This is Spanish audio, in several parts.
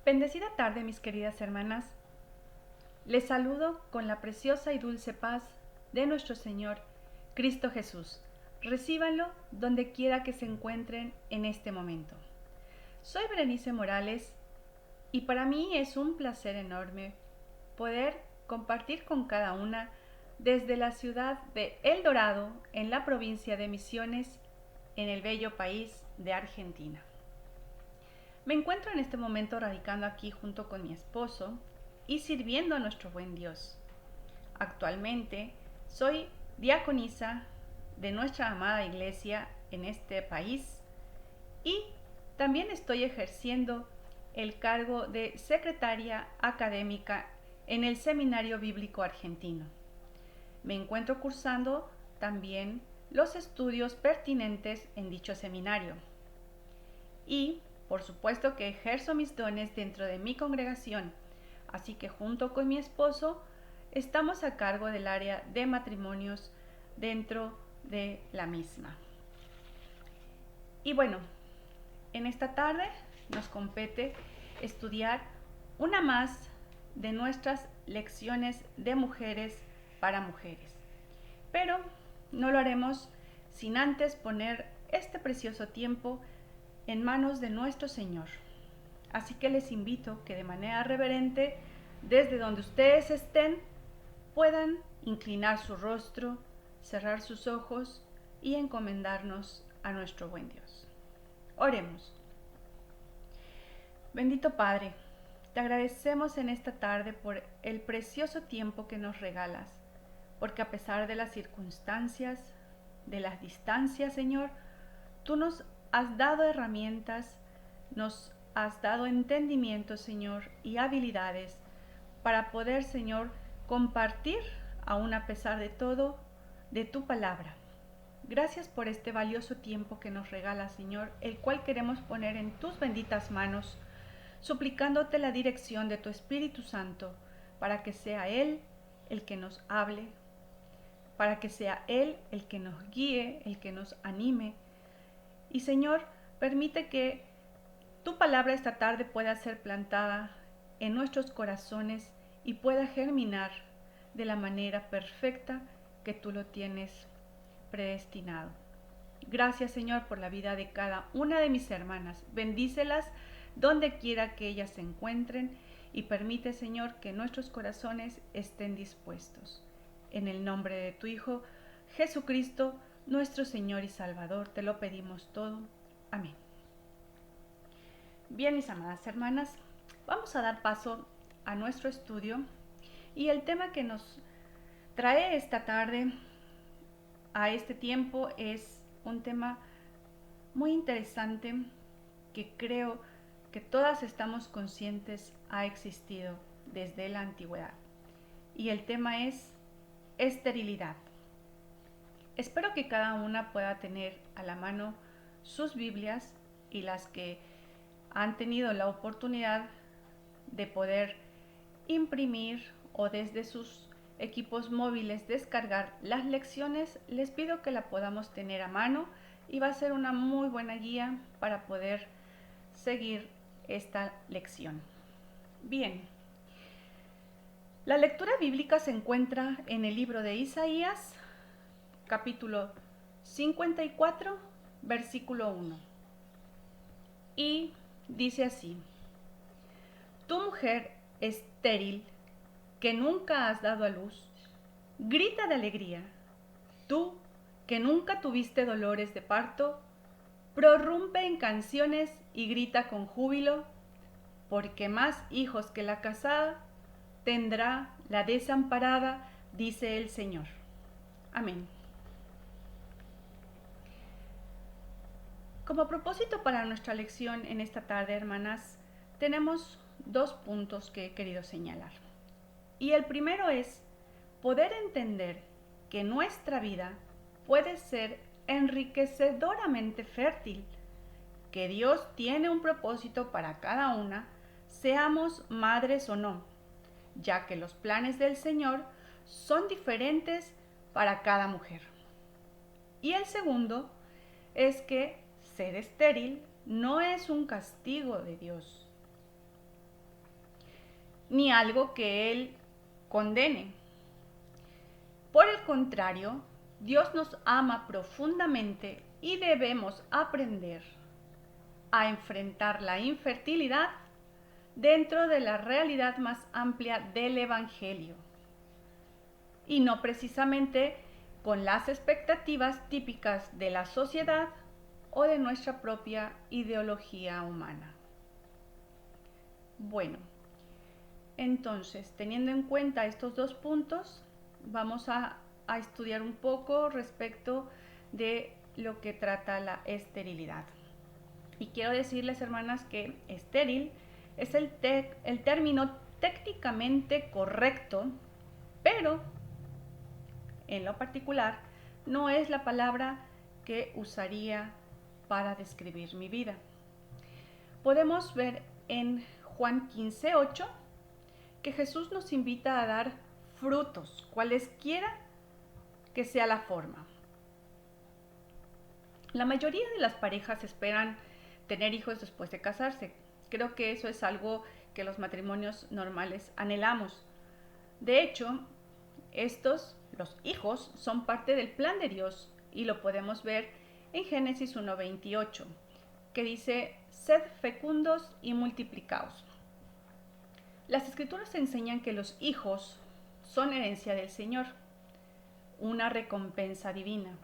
Bendecida tarde, mis queridas hermanas. Les saludo con la preciosa y dulce paz de nuestro Señor Cristo Jesús. Recíbanlo donde quiera que se encuentren en este momento. Soy Berenice Morales y para mí es un placer enorme poder compartir con cada una desde la ciudad de El Dorado, en la provincia de Misiones, en el bello país de Argentina. Me encuentro en este momento radicando aquí junto con mi esposo y sirviendo a nuestro buen Dios. Actualmente soy diaconisa de nuestra amada iglesia en este país y también estoy ejerciendo el cargo de secretaria académica en el Seminario Bíblico Argentino. Me encuentro cursando también los estudios pertinentes en dicho seminario. Y, por supuesto, que ejerzo mis dones dentro de mi congregación, así que junto con mi esposo estamos a cargo del área de matrimonios dentro de la misma. Y bueno, en esta tarde nos compete estudiar una más de nuestras lecciones de mujeres para mujeres. Pero no lo haremos sin antes poner este precioso tiempo en manos de nuestro Señor. Así que les invito que de manera reverente, desde donde ustedes estén, puedan inclinar su rostro, cerrar sus ojos y encomendarnos a nuestro buen Dios. Oremos. Bendito Padre, te agradecemos en esta tarde por el precioso tiempo que nos regalas, porque a pesar de las circunstancias, de las distancias, Señor, tú nos has dado herramientas, nos has dado entendimiento, Señor, y habilidades para poder, Señor, compartir, aún a pesar de todo, de tu palabra. Gracias por este valioso tiempo que nos regalas, Señor, el cual queremos poner en tus benditas manos, suplicándote la dirección de tu Espíritu Santo, para que sea Él el que nos hable, para que sea Él el que nos guíe, el que nos anime. Y Señor, permite que tu palabra esta tarde pueda ser plantada en nuestros corazones y pueda germinar de la manera perfecta que tú lo tienes predestinado. Gracias, Señor, por la vida de cada una de mis hermanas. Bendícelas donde quiera que ellas se encuentren y permite, Señor, que nuestros corazones estén dispuestos. En el nombre de tu Hijo, Jesucristo, nuestro Señor y Salvador, te lo pedimos todo. Amén. Bien, mis amadas hermanas, vamos a dar paso a nuestro estudio y el tema que nos trae esta tarde a este tiempo es un tema muy interesante que creo que todas estamos conscientes ha existido desde la antigüedad. Y el tema es esterilidad. Espero que cada una pueda tener a la mano sus Biblias y las que han tenido la oportunidad de poder imprimir o desde sus equipos móviles descargar las lecciones, les pido que la podamos tener a mano y va a ser una muy buena guía para poder seguir esta lección. Bien, la lectura bíblica se encuentra en el libro de Isaías, capítulo 54, versículo 1. Y dice así: Tu mujer estéril, que nunca has dado a luz, grita de alegría. Tú, que nunca tuviste dolores de parto, prorrumpe en canciones y grita con júbilo, porque más hijos que la casada tendrá la desamparada, dice el Señor. Amén. Como propósito para nuestra lección en esta tarde, hermanas, tenemos dos puntos que he querido señalar. Y el primero es poder entender que nuestra vida puede ser enriquecedoramente fértil, que Dios tiene un propósito para cada una, seamos madres o no, ya que los planes del Señor son diferentes para cada mujer. Y el segundo es que ser estéril no es un castigo de Dios. ni algo que Él condene. Por el contrario, Dios nos ama profundamente y debemos aprender a enfrentar la infertilidad dentro de la realidad más amplia del Evangelio y no precisamente con las expectativas típicas de la sociedad o de nuestra propia ideología humana. Bueno, entonces, teniendo en cuenta estos dos puntos, vamos a estudiar un poco respecto de lo que trata la esterilidad. Y quiero decirles, hermanas, que estéril es el término técnicamente correcto, pero en lo particular no es la palabra que usaría para describir mi vida. Podemos ver en Juan 15:8 que Jesús nos invita a dar frutos, cualesquiera que sea la forma. La mayoría de las parejas esperan tener hijos después de casarse. Creo que eso es algo que los matrimonios normales anhelamos. De hecho, los hijos, son parte del plan de Dios y lo podemos ver en Génesis 1:28, que dice: sed fecundos y multiplicaos. Las escrituras enseñan que los hijos son herencia del Señor, una recompensa divina.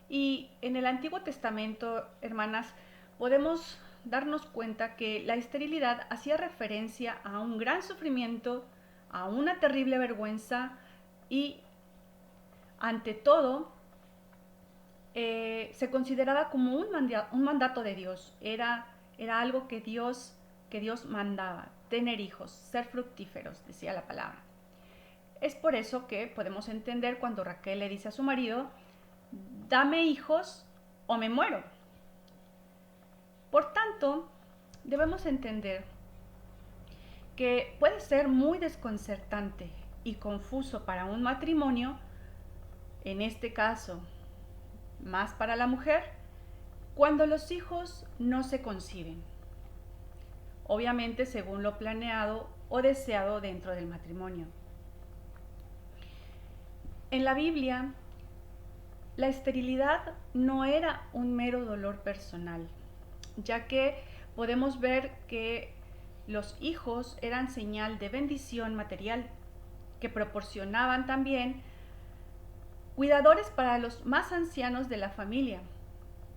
Y en el Antiguo Testamento, hermanas, podemos darnos cuenta que la esterilidad hacía referencia a un gran sufrimiento, a una terrible vergüenza y, ante todo, se consideraba como un mandato de Dios. Era algo que Dios mandaba: tener hijos, ser fructíferos, decía la palabra. Es por eso que podemos entender cuando Raquel le dice a su marido: dame hijos o me muero. Por tanto, debemos entender que puede ser muy desconcertante y confuso para un matrimonio, en este caso más para la mujer, cuando los hijos no se conciben, obviamente según lo planeado o deseado dentro del matrimonio. En la Biblia, la esterilidad no era un mero dolor personal, ya que podemos ver que los hijos eran señal de bendición material, que proporcionaban también cuidadores para los más ancianos de la familia,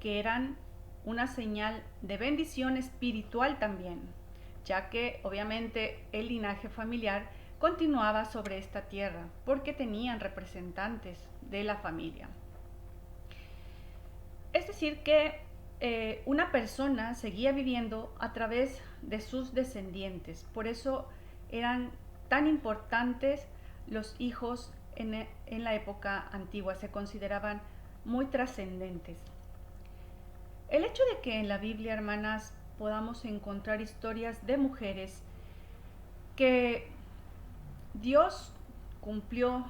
que eran una señal de bendición espiritual también, ya que obviamente el linaje familiar continuaba sobre esta tierra, porque tenían representantes de la familia. Es decir, que una persona seguía viviendo a través de sus descendientes. Por eso eran tan importantes los hijos en la época antigua, se consideraban muy trascendentes. El hecho de que en la Biblia, hermanas, podamos encontrar historias de mujeres que Dios cumplió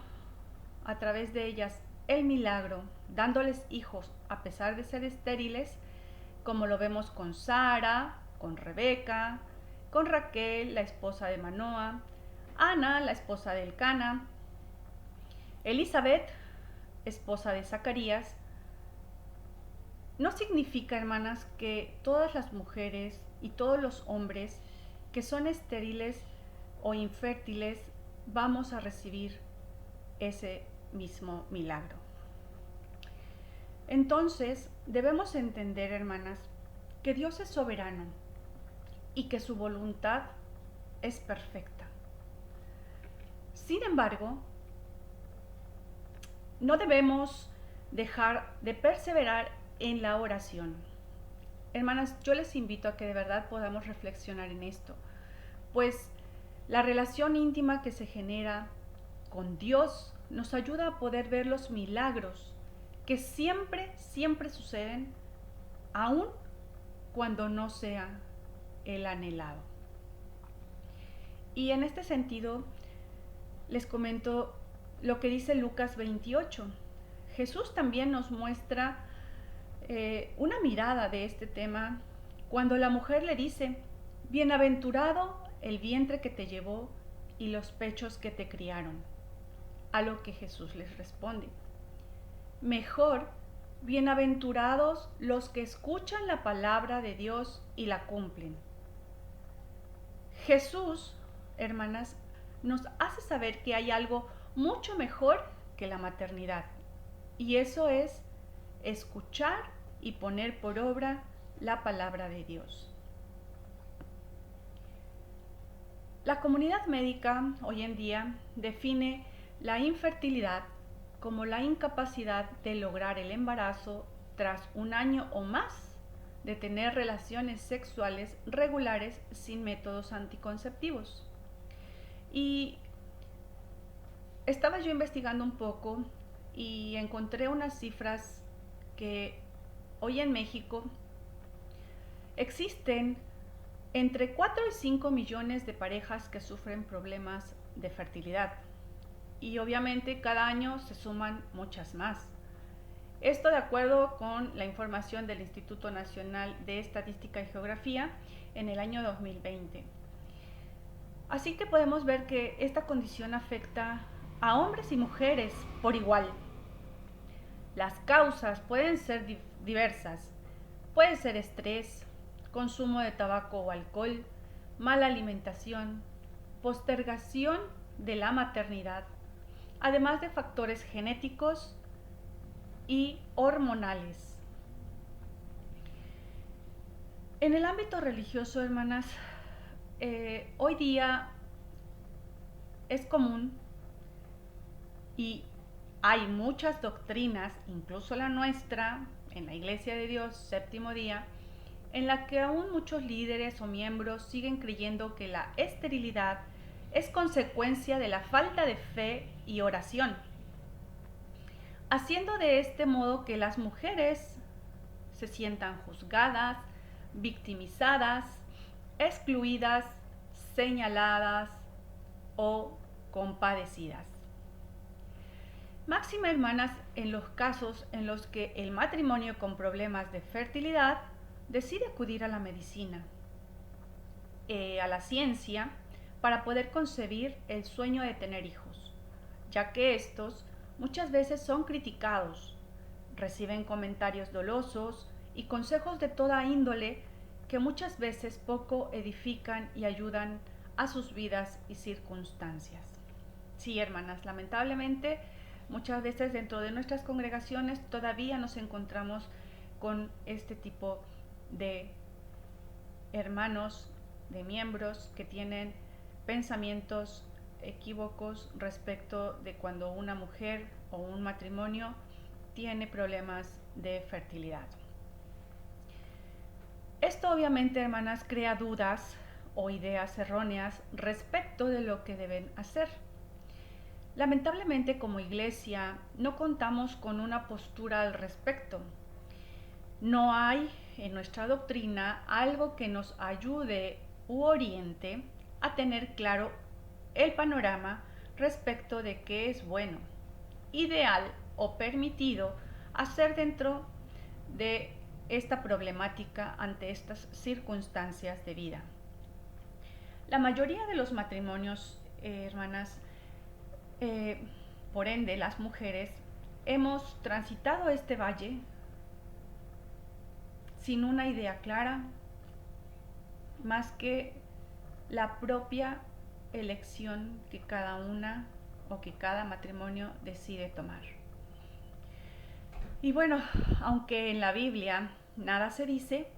a través de ellas el milagro, dándoles hijos a pesar de ser estériles, como lo vemos con Sara, con Rebeca, con Raquel, la esposa de Manoa, Ana, la esposa de Elcana, Elizabeth, esposa de Zacarías. No significa, hermanas, que todas las mujeres y todos los hombres que son estériles o infértiles vamos a recibir ese mismo milagro. Entonces, debemos entender, hermanas, que Dios es soberano y que su voluntad es perfecta. Sin embargo, no debemos dejar de perseverar en la oración. Hermanas, yo les invito a que de verdad podamos reflexionar en esto, pues la relación íntima que se genera con Dios nos ayuda a poder ver los milagros que siempre suceden, aun cuando no sea el anhelado. Y en este sentido, les comento lo que dice Lucas 28. Jesús también nos muestra una mirada de este tema cuando la mujer le dice: bienaventurado el vientre que te llevó y los pechos que te criaron. A lo que Jesús les responde: mejor, bienaventurados los que escuchan la palabra de Dios y la cumplen. Jesús, hermanas, nos hace saber que hay algo mucho mejor que la maternidad, y eso es escuchar y poner por obra la palabra de Dios. La comunidad médica hoy en día define la infertilidad como la incapacidad de lograr el embarazo tras un año o más de tener relaciones sexuales regulares sin métodos anticonceptivos. Y estaba yo investigando un poco y encontré unas cifras que hoy en México existen entre 4 y 5 millones de parejas que sufren problemas de fertilidad. Y obviamente cada año se suman muchas más. Esto de acuerdo con la información del Instituto Nacional de Estadística y Geografía en el año 2020. Así que podemos ver que esta condición afecta a hombres y mujeres por igual. Las causas pueden ser diversas. Puede ser estrés, consumo de tabaco o alcohol, mala alimentación, postergación de la maternidad, además de factores genéticos y hormonales. En el ámbito religioso, hermanas, hoy día es común y hay muchas doctrinas, incluso la nuestra, en la Iglesia de Dios, Séptimo Día, en la que aún muchos líderes o miembros siguen creyendo que la esterilidad es consecuencia de la falta de fe y oración, haciendo de este modo que las mujeres se sientan juzgadas, victimizadas, excluidas, señaladas o compadecidas. Máxime, hermanas, en los casos en los que el matrimonio con problemas de fertilidad decide acudir a la medicina, a la ciencia, para poder concebir el sueño de tener hijos, ya que estos muchas veces son criticados, reciben comentarios dolosos y consejos de toda índole que muchas veces poco edifican y ayudan a sus vidas y circunstancias. Sí, hermanas, lamentablemente muchas veces dentro de nuestras congregaciones todavía nos encontramos con este tipo de hermanos, de miembros que tienen pensamientos equívocos respecto de cuando una mujer o un matrimonio tiene problemas de fertilidad. Esto obviamente, hermanas, crea dudas o ideas erróneas respecto de lo que deben hacer. Lamentablemente, como iglesia, no contamos con una postura al respecto. No hay en nuestra doctrina algo que nos ayude u oriente a tener claro el panorama respecto de qué es bueno, ideal o permitido hacer dentro de esta problemática ante estas circunstancias de vida. La mayoría de los matrimonios, hermanas, por ende las mujeres, hemos transitado este valle sin una idea clara, más que la propia elección que cada una o que cada matrimonio decide tomar. Y bueno, aunque en la Biblia nada se dice,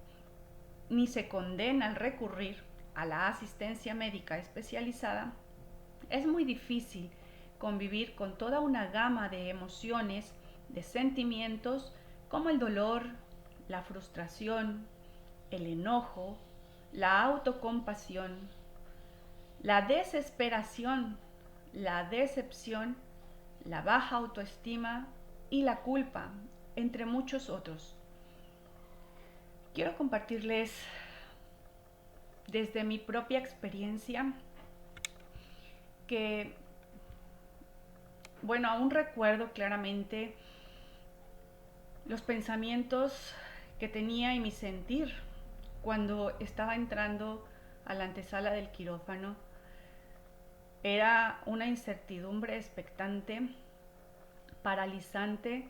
ni se condena al recurrir a la asistencia médica especializada, es muy difícil convivir con toda una gama de emociones, de sentimientos como el dolor, la frustración, el enojo, la autocompasión, la desesperación, la decepción, la baja autoestima y la culpa, entre muchos otros. Quiero compartirles desde mi propia experiencia que, bueno, aún recuerdo claramente los pensamientos que tenía y mi sentir cuando estaba entrando a la antesala del quirófano. Era una incertidumbre expectante, paralizante,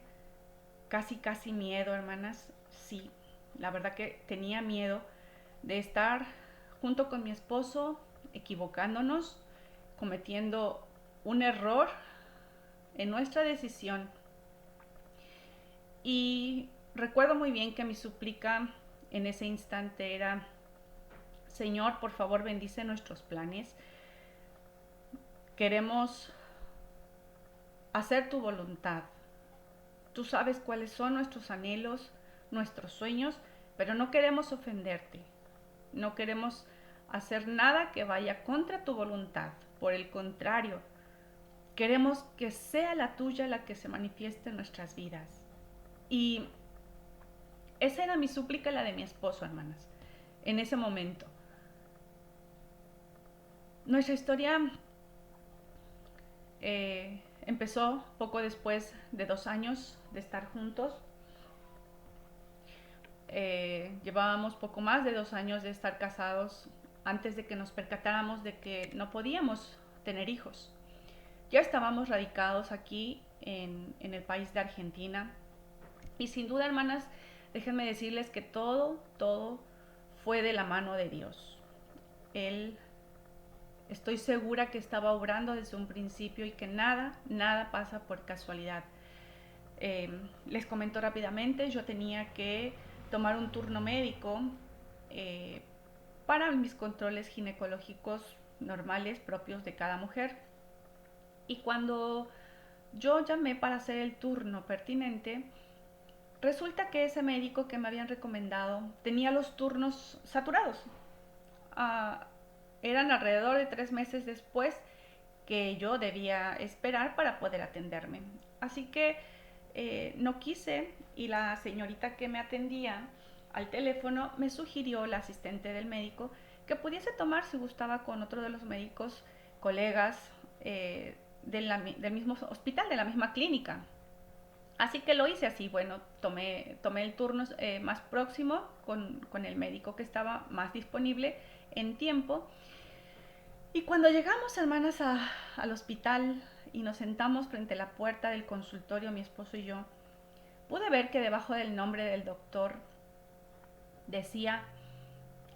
casi miedo, hermanas. Sí, la verdad que tenía miedo de estar junto con mi esposo, equivocándonos, cometiendo un error en nuestra decisión. Y recuerdo muy bien que mi súplica en ese instante era: Señor, por favor, bendice nuestros planes. Queremos hacer tu voluntad. Tú sabes cuáles son nuestros anhelos, nuestros sueños, pero no queremos ofenderte. No queremos hacer nada que vaya contra tu voluntad. Por el contrario, queremos que sea la tuya la que se manifieste en nuestras vidas. Y esa era mi súplica, la de mi esposo, hermanas, en ese momento. Nuestra historia empezó poco después de 2 años de estar juntos. Llevábamos poco más de 2 años de estar casados antes de que nos percatáramos de que no podíamos tener hijos. Ya estábamos radicados aquí en el país de Argentina. Y sin duda, hermanas, déjenme decirles que todo fue de la mano de Dios. Él, estoy segura que estaba obrando desde un principio y que nada pasa por casualidad. Les comento rápidamente, yo tenía que tomar un turno médico para mis controles ginecológicos normales propios de cada mujer. Y cuando yo llamé para hacer el turno pertinente, resulta que ese médico que me habían recomendado tenía los turnos saturados. Eran alrededor de 3 meses después que yo debía esperar para poder atenderme. Así que no quise, y la señorita que me atendía al teléfono me sugirió, la asistente del médico, que pudiese tomar si gustaba con otro de los médicos colegas del mismo hospital, de la misma clínica. Así que lo hice así. Bueno, tomé el turno más próximo con el médico que estaba más disponible en tiempo. Y cuando llegamos, hermanas, al hospital y nos sentamos frente a la puerta del consultorio, mi esposo y yo, pude ver que debajo del nombre del doctor decía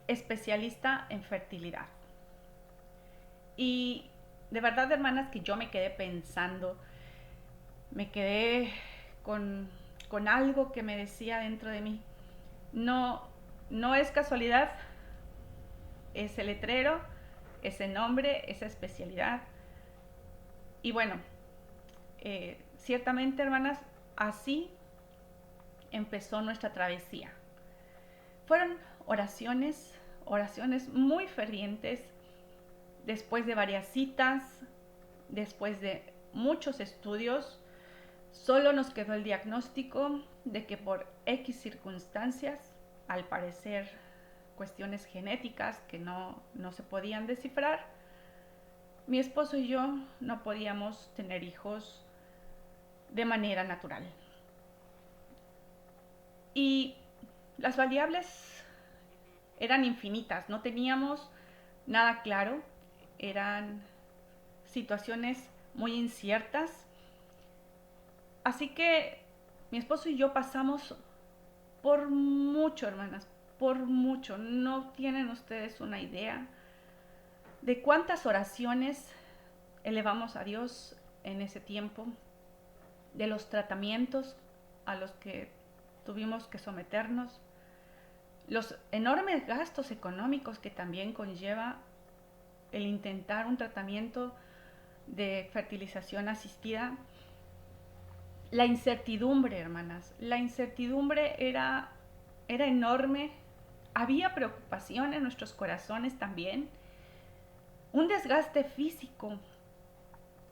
especialista en fertilidad. Y de verdad, hermanas, que yo me quedé pensando, me quedé con algo que me decía dentro de mí: no es casualidad ese letrero, ese nombre, esa especialidad. Y bueno, ciertamente, hermanas, así empezó nuestra travesía. Fueron oraciones muy fervientes, después de varias citas, después de muchos estudios. Solo nos quedó el diagnóstico de que por X circunstancias, al parecer cuestiones genéticas que no se podían descifrar, mi esposo y yo no podíamos tener hijos de manera natural. Y las variables eran infinitas, no teníamos nada claro, eran situaciones muy inciertas. Así que mi esposo y yo pasamos por mucho, hermanas, por mucho. No tienen ustedes una idea de cuántas oraciones elevamos a Dios en ese tiempo, de los tratamientos a los que tuvimos que someternos, los enormes gastos económicos que también conlleva el intentar un tratamiento de fertilización asistida. La incertidumbre, hermanas, la incertidumbre era enorme. Había preocupación en nuestros corazones también, un desgaste físico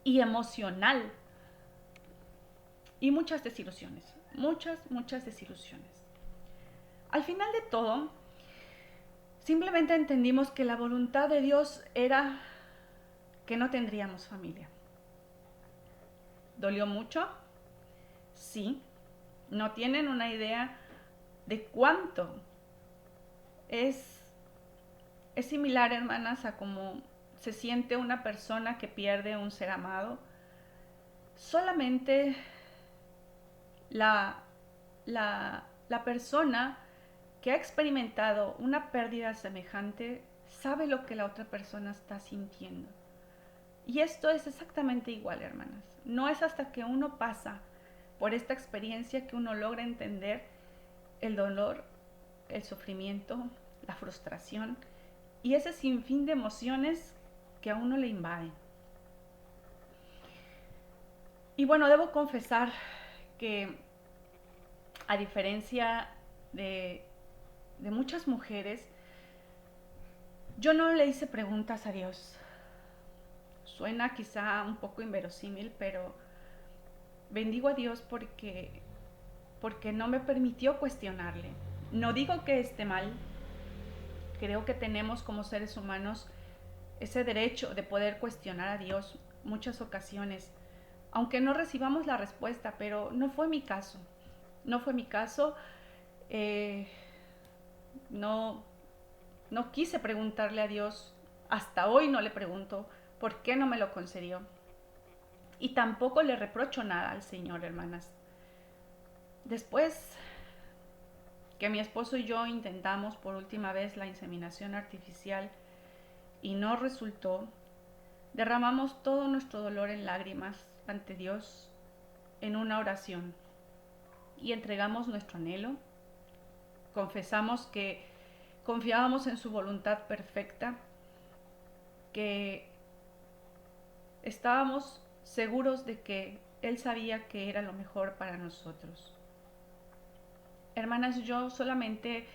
y emocional, y muchas desilusiones, muchas desilusiones. Al final de todo, simplemente entendimos que la voluntad de Dios era que no tendríamos familia. ¿Dolió mucho? Sí. No tienen una idea de cuánto es Es similar, hermanas, a cómo se siente una persona que pierde un ser amado. Solamente la, la persona que ha experimentado una pérdida semejante sabe lo que la otra persona está sintiendo. Y esto es exactamente igual, hermanas. No es hasta que uno pasa por esta experiencia que uno logra entender el dolor, el sufrimiento, la frustración y ese sinfín de emociones que a uno le invaden. Y bueno, debo confesar que a diferencia de muchas mujeres, yo no le hice preguntas a Dios. Suena quizá un poco inverosímil, pero bendigo a Dios porque no me permitió cuestionarle. No digo que esté mal, creo que tenemos como seres humanos ese derecho de poder cuestionar a Dios muchas ocasiones, aunque no recibamos la respuesta, pero no fue mi caso. No fue mi caso. Eh, no, no quise preguntarle a Dios, hasta hoy no le pregunto por qué no me lo concedió. Y tampoco le reprocho nada al Señor, hermanas. Después que mi esposo y yo intentamos por última vez la inseminación artificial y no resultó, derramamos todo nuestro dolor en lágrimas ante Dios en una oración y entregamos nuestro anhelo. Confesamos que confiábamos en su voluntad perfecta, que estábamos seguros de que Él sabía que era lo mejor para nosotros. Hermanas, yo solamente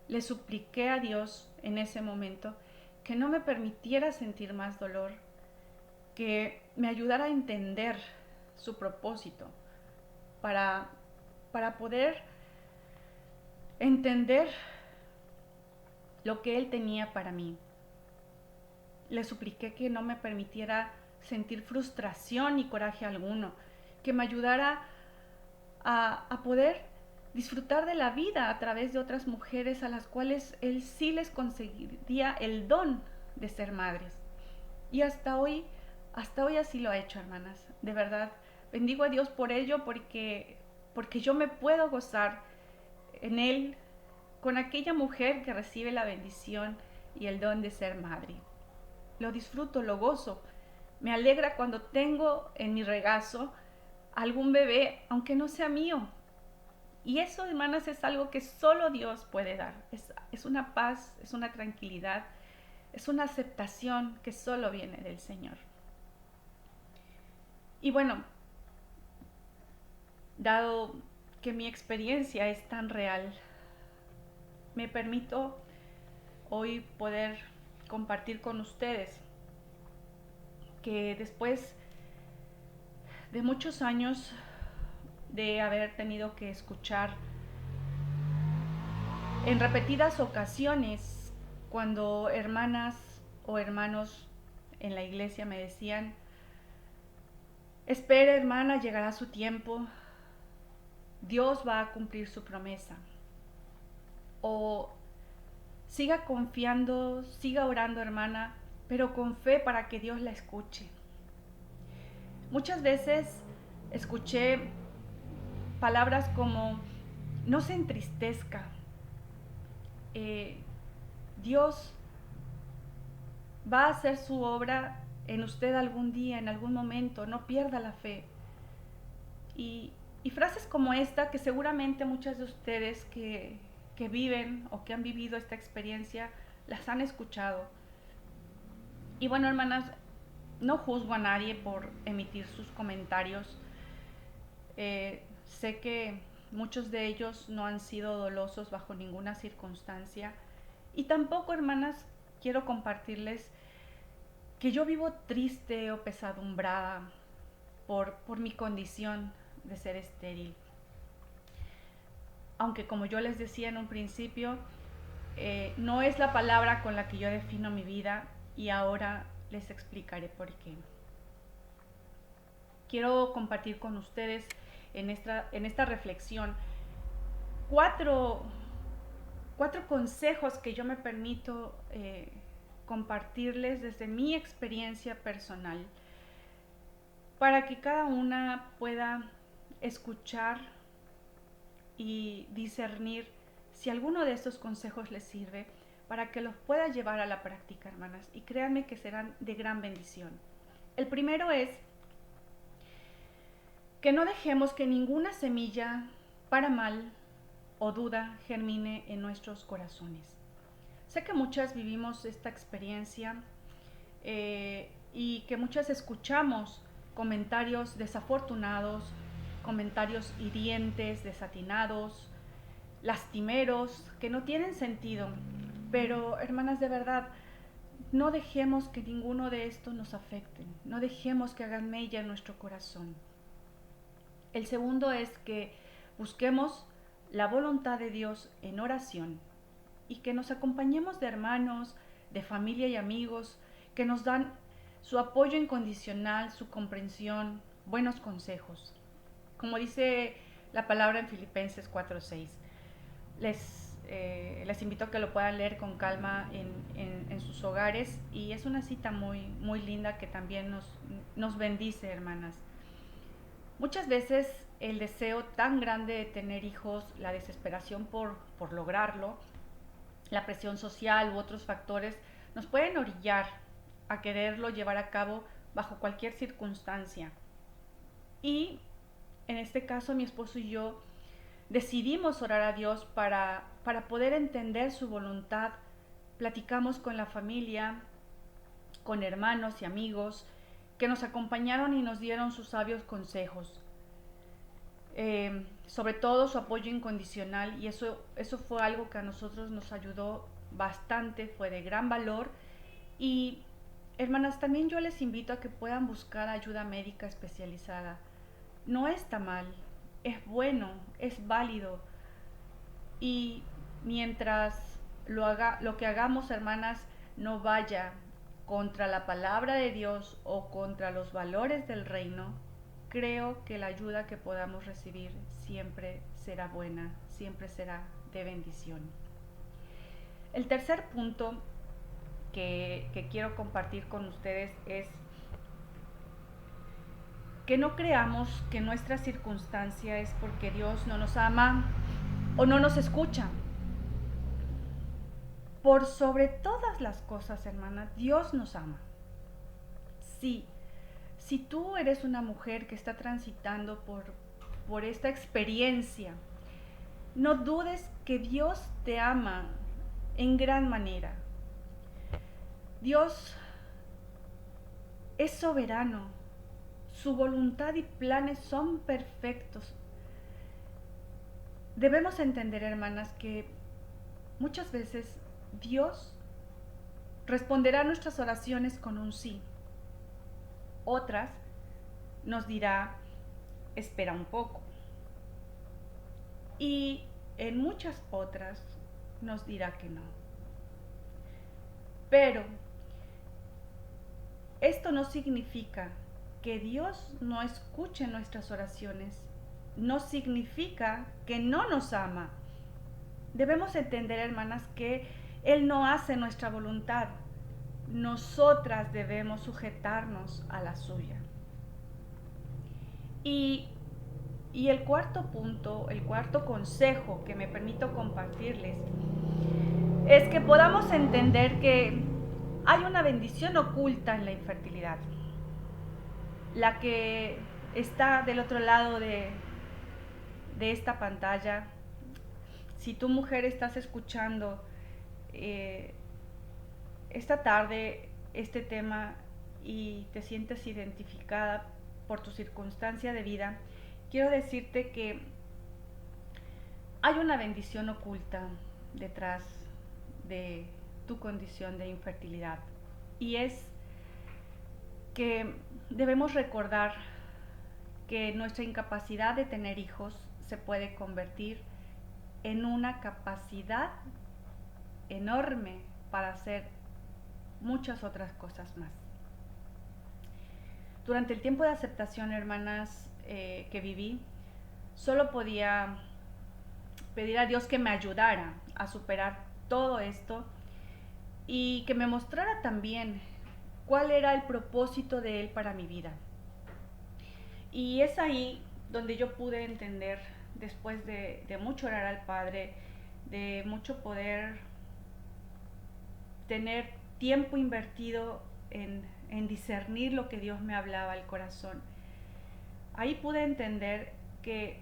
le supliqué a Dios en ese momento que no me permitiera sentir más dolor, que me ayudara a entender su propósito para poder entender lo que Él tenía para mí. Le supliqué que no me permitiera sentir frustración ni coraje alguno, que me ayudara a poder disfrutar de la vida a través de otras mujeres a las cuales Él sí les concedía el don de ser madres. Y hasta hoy así lo ha hecho, hermanas. De verdad, bendigo a Dios por ello, porque yo me puedo gozar en Él con aquella mujer que recibe la bendición y el don de ser madre. Lo disfruto, lo gozo. Me alegra cuando tengo en mi regazo algún bebé, aunque no sea mío. Y eso, hermanas, es algo que solo Dios puede dar. Es una paz, es una tranquilidad, es una aceptación que solo viene del Señor. Y bueno, dado que mi experiencia es tan real, me permito hoy poder compartir con ustedes que después de muchos años de haber tenido que escuchar en repetidas ocasiones cuando hermanas o hermanos en la iglesia me decían: espera, hermana, llegará su tiempo, Dios va a cumplir su promesa. O siga confiando, siga orando, hermana, pero con fe para que Dios la escuche. Muchas veces escuché palabras como: no se entristezca, Dios va a hacer su obra en usted algún día, en algún momento, no pierda la fe. Y frases como esta, que seguramente muchas de ustedes que viven o que han vivido esta experiencia las han escuchado. Y bueno, hermanas, no juzgo a nadie por emitir sus comentarios. Sé que muchos de ellos no han sido dolosos bajo ninguna circunstancia. Y tampoco, hermanas, quiero compartirles que yo vivo triste o pesadumbrada por mi condición de ser estéril. Aunque, como yo les decía en un principio, no es la palabra con la que yo defino mi vida, y ahora les explicaré por qué. Quiero compartir con ustedes en esta reflexión cuatro consejos que yo me permito compartirles desde mi experiencia personal para que cada una pueda escuchar y discernir si alguno de estos consejos les sirve para que los pueda llevar a la práctica, hermanas. Y créanme que serán de gran bendición. El primero es que no dejemos que ninguna semilla para mal o duda germine en nuestros corazones. Sé que muchas vivimos esta experiencia y que muchas escuchamos comentarios desafortunados, comentarios hirientes, desatinados, lastimeros, que no tienen sentido. Pero, hermanas, de verdad, no dejemos que ninguno de estos nos afecte, no dejemos que hagan mella en nuestro corazón. El segundo es que busquemos la voluntad de Dios en oración y que nos acompañemos de hermanos, de familia y amigos que nos dan su apoyo incondicional, su comprensión, buenos consejos. Como dice la palabra en Filipenses 4:6, les invito a que lo puedan leer con calma en sus hogares, y es una cita muy, muy linda que también nos bendice, hermanas. Muchas veces el deseo tan grande de tener hijos, la desesperación por lograrlo, la presión social u otros factores nos pueden orillar a quererlo llevar a cabo bajo cualquier circunstancia. Y en este caso mi esposo y yo decidimos orar a Dios para poder entender su voluntad. Platicamos con la familia, con hermanos y amigos que nos acompañaron y nos dieron sus sabios consejos. Sobre todo su apoyo incondicional, y eso fue algo que a nosotros nos ayudó bastante, fue de gran valor. Y hermanas, también yo les invito a que puedan buscar ayuda médica especializada. No está mal, es bueno, es válido, y mientras lo que hagamos, hermanas, no vaya contra la palabra de Dios o contra los valores del reino, creo que la ayuda que podamos recibir siempre será buena, siempre será de bendición. El tercer punto que quiero compartir con ustedes es que no creamos que nuestra circunstancia es porque Dios no nos ama o no nos escucha. Por sobre todas las cosas, hermana, Dios nos ama. Sí, si tú eres una mujer que está transitando por esta experiencia, no dudes que Dios te ama en gran manera. Dios es soberano, su voluntad y planes son perfectos. Debemos entender, hermanas, que muchas veces Dios responderá a nuestras oraciones con un sí. Otras nos dirá, espera un poco. Y en muchas otras nos dirá que no. Pero esto no significa que Dios no escuche nuestras oraciones. No significa que no nos ama. Debemos entender, hermanas, que Él no hace nuestra voluntad. Nosotras debemos sujetarnos a la suya. Y el cuarto punto, el cuarto consejo que me permito compartirles, es que podamos entender que hay una bendición oculta en la infertilidad. La que está del otro lado de esta pantalla. Si tú, mujer, estás escuchando esta tarde este tema y te sientes identificada por tu circunstancia de vida, quiero decirte que hay una bendición oculta detrás de tu condición de infertilidad, y es que debemos recordar que nuestra incapacidad de tener hijos se puede convertir en una capacidad enorme para hacer muchas otras cosas más. Durante el tiempo de aceptación, hermanas, que viví, solo podía pedir a Dios que me ayudara a superar todo esto, y que me mostrara también cuál era el propósito de Él para mi vida. Y es ahí donde yo pude entender, después de mucho orar al Padre, de mucho poder tener tiempo invertido en discernir lo que Dios me hablaba al corazón. Ahí pude entender que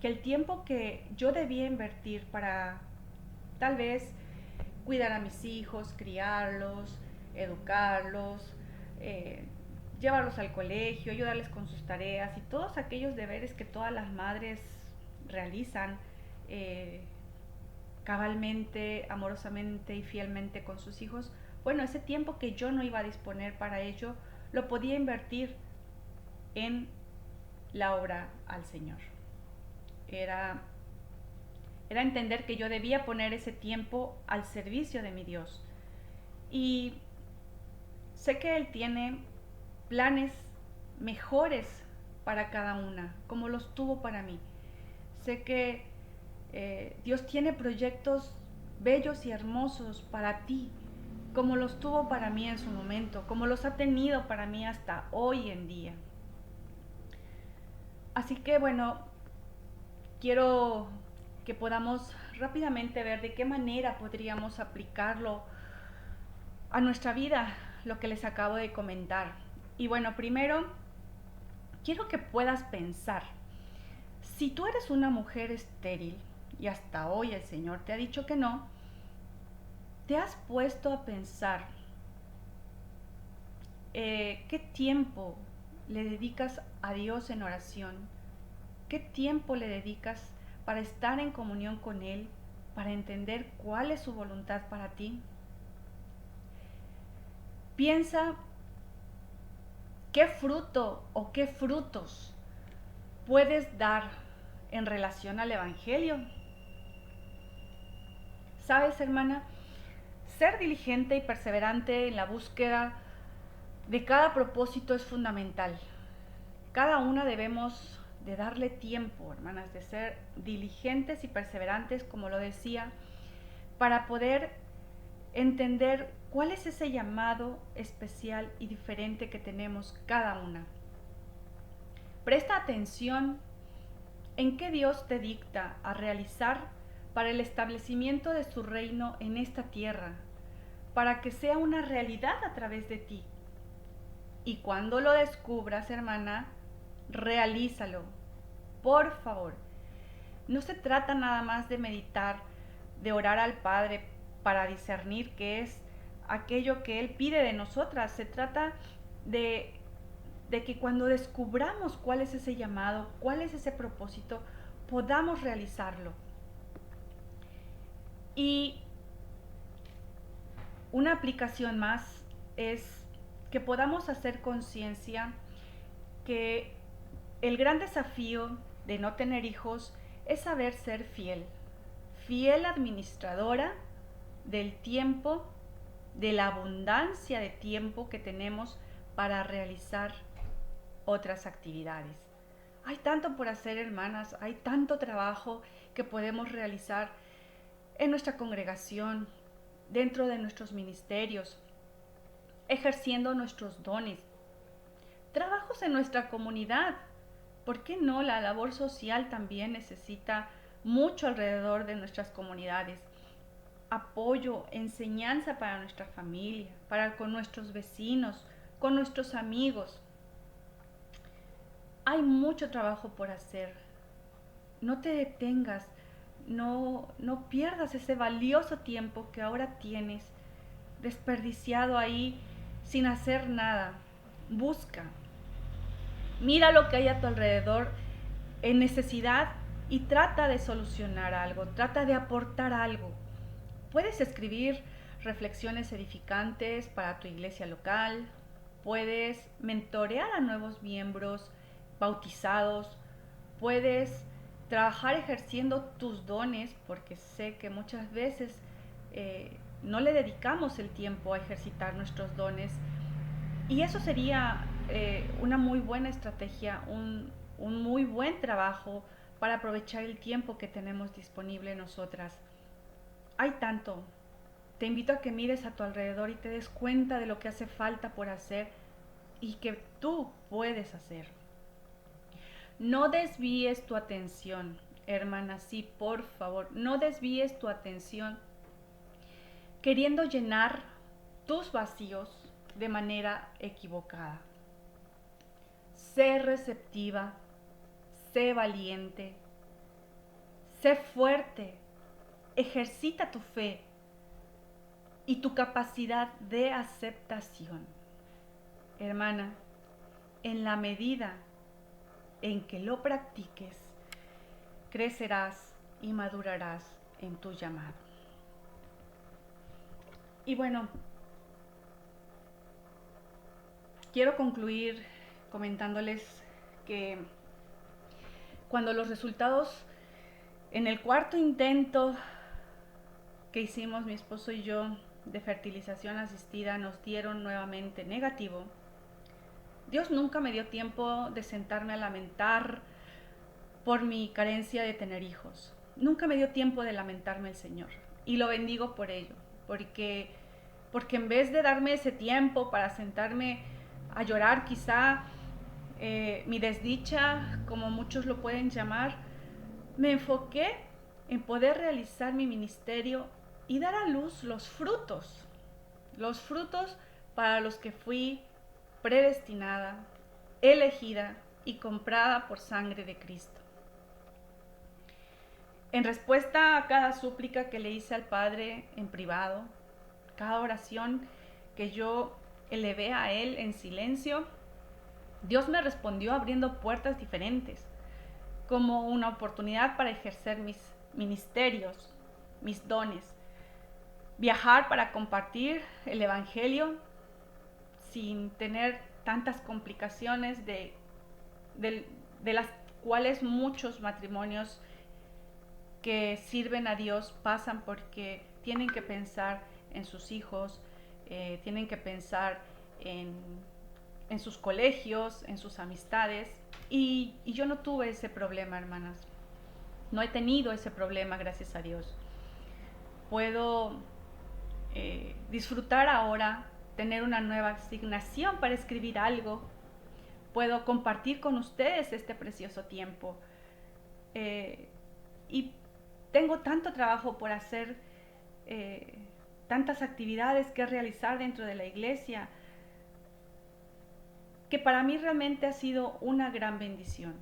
el tiempo que yo debía invertir para tal vez cuidar a mis hijos, criarlos, educarlos, eh, llevarlos al colegio, ayudarles con sus tareas y todos aquellos deberes que todas las madres realizan eh, cabalmente, amorosamente y fielmente con sus hijos. Bueno, ese tiempo que yo no iba a disponer para ello, lo podía invertir en la obra al Señor. Era entender que yo debía poner ese tiempo al servicio de mi Dios. Y sé que Él tiene planes mejores para cada una, como los tuvo para mí. Sé que Dios tiene proyectos bellos y hermosos para ti, como los tuvo para mí en su momento, como los ha tenido para mí hasta hoy en día. Así que bueno, quiero que podamos rápidamente ver de qué manera podríamos aplicarlo a nuestra vida, lo que les acabo de comentar. Y bueno, primero, quiero que puedas pensar, si tú eres una mujer estéril, y hasta hoy el Señor te ha dicho que no, ¿te has puesto a pensar qué tiempo le dedicas a Dios en oración? ¿Qué tiempo le dedicas para estar en comunión con Él, para entender cuál es su voluntad para ti? Piensa qué fruto o qué frutos puedes dar en relación al Evangelio. ¿Sabes, hermana? Ser diligente y perseverante en la búsqueda de cada propósito es fundamental. Cada una debemos de darle tiempo, hermanas, de ser diligentes y perseverantes, como lo decía, para poder entender cuál es ese llamado especial y diferente que tenemos cada una. Presta atención en qué Dios te dicta a realizar para el establecimiento de su reino en esta tierra, para que sea una realidad a través de ti. Y cuando lo descubras, hermana, realízalo. Por favor, no se trata nada más de meditar, de orar al Padre para discernir qué es aquello que Él pide de nosotras. Se trata de que cuando descubramos cuál es ese llamado, cuál es ese propósito, podamos realizarlo. Y una aplicación más es que podamos hacer conciencia que el gran desafío de no tener hijos es saber ser fiel, fiel administradora del tiempo, de la abundancia de tiempo que tenemos para realizar otras actividades. Hay tanto por hacer, hermanas, hay tanto trabajo que podemos realizar en nuestra congregación, dentro de nuestros ministerios, ejerciendo nuestros dones, trabajos en nuestra comunidad. ¿Por qué no? La labor social también necesita mucho alrededor de nuestras comunidades. Apoyo, enseñanza para nuestra familia, para con nuestros vecinos, con nuestros amigos. Hay mucho trabajo por hacer. No te detengas, no pierdas ese valioso tiempo que ahora tienes desperdiciado ahí sin hacer nada. Busca, mira lo que hay a tu alrededor en necesidad y trata de solucionar algo, trata de aportar algo. Puedes escribir reflexiones edificantes para tu iglesia local, puedes mentorear a nuevos miembros bautizados, puedes trabajar ejerciendo tus dones, porque sé que muchas veces no le dedicamos el tiempo a ejercitar nuestros dones. Y eso sería una muy buena estrategia, un muy buen trabajo para aprovechar el tiempo que tenemos disponible nosotras. Hay tanto, Te invito a que mires a tu alrededor y te des cuenta de lo que hace falta por hacer y que tú puedes hacer. No desvíes tu atención, hermana, sí, por favor, no desvíes tu atención queriendo llenar tus vacíos de manera equivocada. Sé receptiva, sé valiente, sé fuerte, ejercita tu fe y tu capacidad de aceptación. Hermana, en la medida en que lo practiques, crecerás y madurarás en tu llamado. Y bueno, quiero concluir comentándoles que cuando los resultados en el cuarto intento que hicimos mi esposo y yo de fertilización asistida nos dieron nuevamente negativo, Dios nunca me dio tiempo de sentarme a lamentar por mi carencia de tener hijos. Nunca me dio tiempo de lamentarme el Señor. Y lo bendigo por ello, porque en vez de darme ese tiempo para sentarme a llorar quizá mi desdicha, como muchos lo pueden llamar, me enfoqué en poder realizar mi ministerio y dar a luz los frutos para los que fui predestinada, elegida y comprada por sangre de Cristo. En respuesta a cada súplica que le hice al Padre en privado, cada oración que yo elevé a Él en silencio, Dios me respondió abriendo puertas diferentes, como una oportunidad para ejercer mis ministerios, mis dones, viajar para compartir el Evangelio sin tener tantas complicaciones de las cuales muchos matrimonios que sirven a Dios pasan porque tienen que pensar en sus hijos, tienen que pensar en sus colegios, en sus amistades. Y yo no tuve ese problema, hermanas. No he tenido ese problema, gracias a Dios. Puedo disfrutar ahora, tener una nueva asignación para escribir algo. Puedo compartir con ustedes este precioso tiempo. Y tengo tanto trabajo por hacer, tantas actividades que realizar dentro de la iglesia, que para mí realmente ha sido una gran bendición.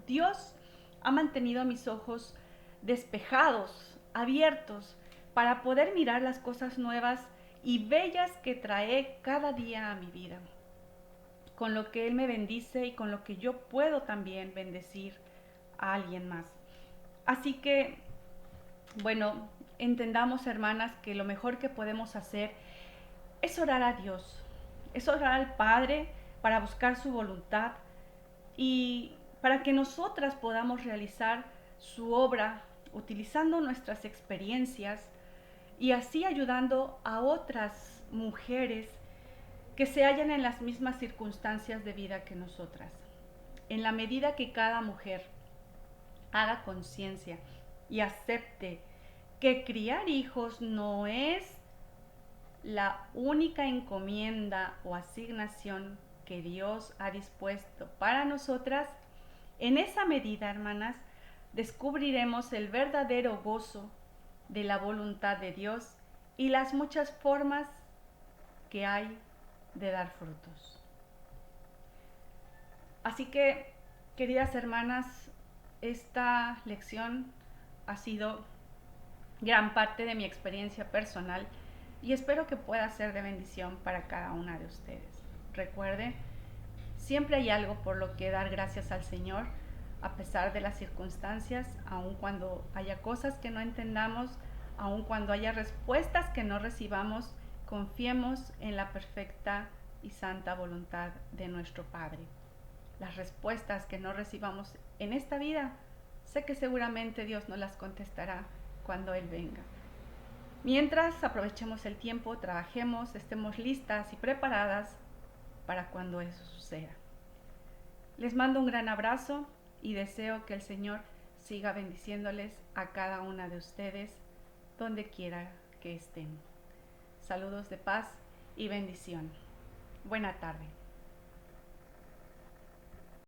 Dios ha mantenido mis ojos despejados, abiertos, para poder mirar las cosas nuevas y bellas que trae cada día a mi vida, con lo que Él me bendice y con lo que yo puedo también bendecir a alguien más. Así que, bueno, entendamos, hermanas, que lo mejor que podemos hacer es orar a Dios, es orar al Padre para buscar su voluntad y para que nosotras podamos realizar su obra utilizando nuestras experiencias y así ayudando a otras mujeres que se hallan en las mismas circunstancias de vida que nosotras. En la medida que cada mujer haga conciencia y acepte que criar hijos no es la única encomienda o asignación que Dios ha dispuesto para nosotras, en esa medida, hermanas, descubriremos el verdadero gozo de la voluntad de Dios y las muchas formas que hay de dar frutos. Así que, queridas hermanas, esta lección ha sido gran parte de mi experiencia personal y espero que pueda ser de bendición para cada una de ustedes. Recuerde, siempre hay algo por lo que dar gracias al Señor, a pesar de las circunstancias, aun cuando haya cosas que no entendamos, aun cuando haya respuestas que no recibamos, confiemos en la perfecta y santa voluntad de nuestro Padre. Las respuestas que no recibamos en esta vida, sé que seguramente Dios nos las contestará cuando Él venga. Mientras, aprovechemos el tiempo, trabajemos, estemos listas y preparadas para cuando eso suceda. Les mando un gran abrazo y deseo que el Señor siga bendiciéndoles a cada una de ustedes donde quiera que estén. Saludos de paz y bendición. Buena tarde.